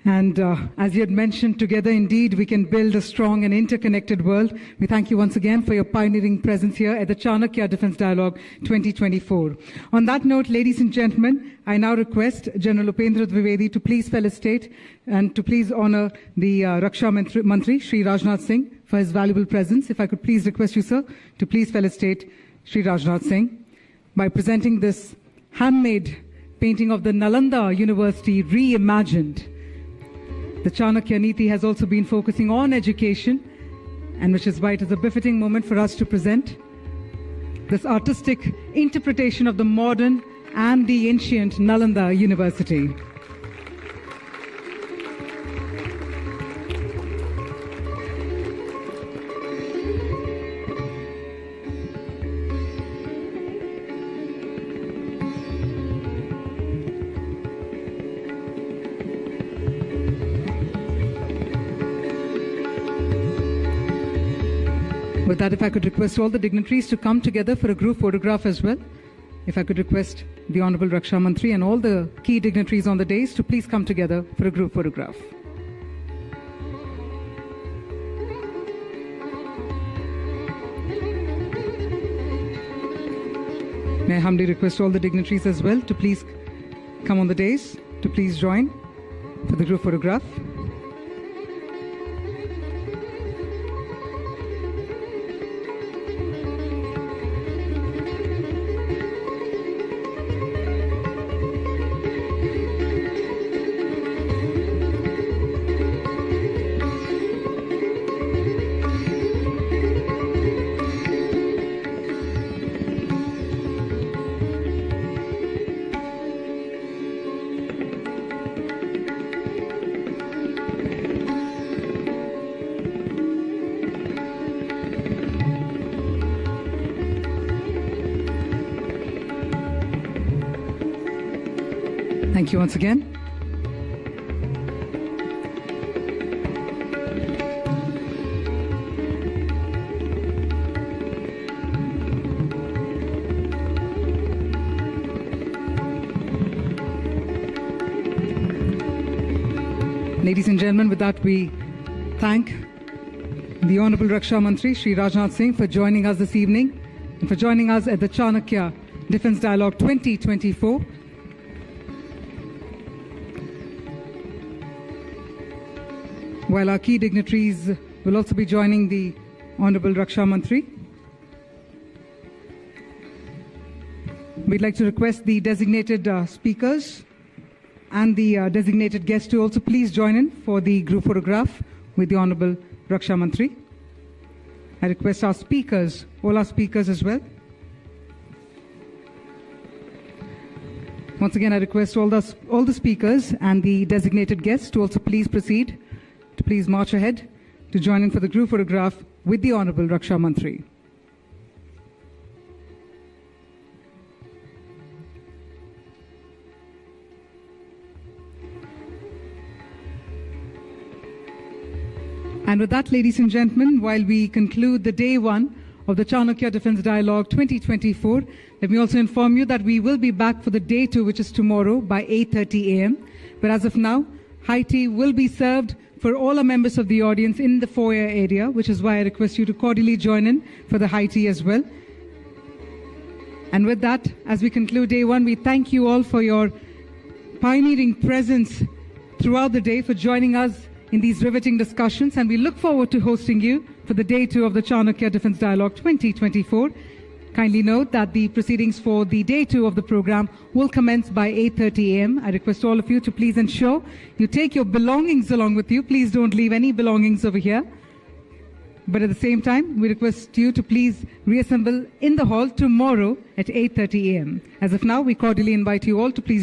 And as you had mentioned, together indeed we can build a strong and interconnected world. We thank you once again for your pioneering presence here at the Chanakya Defense Dialogue 2024. On that note, ladies and gentlemen, I now request General Upendra Dwivedi to please felicitate and to please honor the Raksha Mantri, Shri Rajnath Singh, for his valuable presence. If I could please request you, sir, to please felicitate Shri Rajnath Singh by presenting this handmade painting of the Nalanda University reimagined. The Chanakya Niti has also been focusing on education, and which is why it is a befitting moment for us to present this artistic interpretation of the modern and the ancient Nalanda University. With that, if I could request all the dignitaries to come together for a group photograph as well. If I could request the Honorable Raksha Mantri and all the key dignitaries on the dais to please come together for a group photograph. May I humbly request all the dignitaries as well to please come on the dais, to please join for the group photograph. Thank you once again. Ladies and gentlemen, with that we thank the Honorable Raksha Mantri, Shri Rajnath Singh, for joining us this evening and for joining us at the Chanakya Defence Dialogue 2024. While our key dignitaries will also be joining the Honorable Raksha Mantri, we'd like to request the designated speakers and the designated guests to also please join in for the group photograph with the Honorable Raksha Mantri. I request our speakers, all our speakers as well. Once again, I request all the speakers and the designated guests to also please proceed, to please march ahead to join in for the group photograph with the Honorable Raksha Mantri. And with that, ladies and gentlemen, while we conclude the day one of the Chanakya Defence Dialogue 2024, let me also inform you that we will be back for the day two, which is tomorrow by 8:30 a.m. But as of now, high tea will be served for all our members of the audience in the foyer area, which is why I request you to cordially join in for the high tea as well. And with that, as we conclude day one, we thank you all for your pioneering presence throughout the day, for joining us in these riveting discussions, and we look forward to hosting you for the day two of the Chanakya Defence Dialogue 2024. Kindly note that the proceedings for the day two of the program will commence by 8:30 a.m. I request all of you to please ensure you take your belongings along with you. Please don't leave any belongings over here. But at the same time, we request you to please reassemble in the hall tomorrow at 8:30 a.m. As of now, we cordially invite you all to please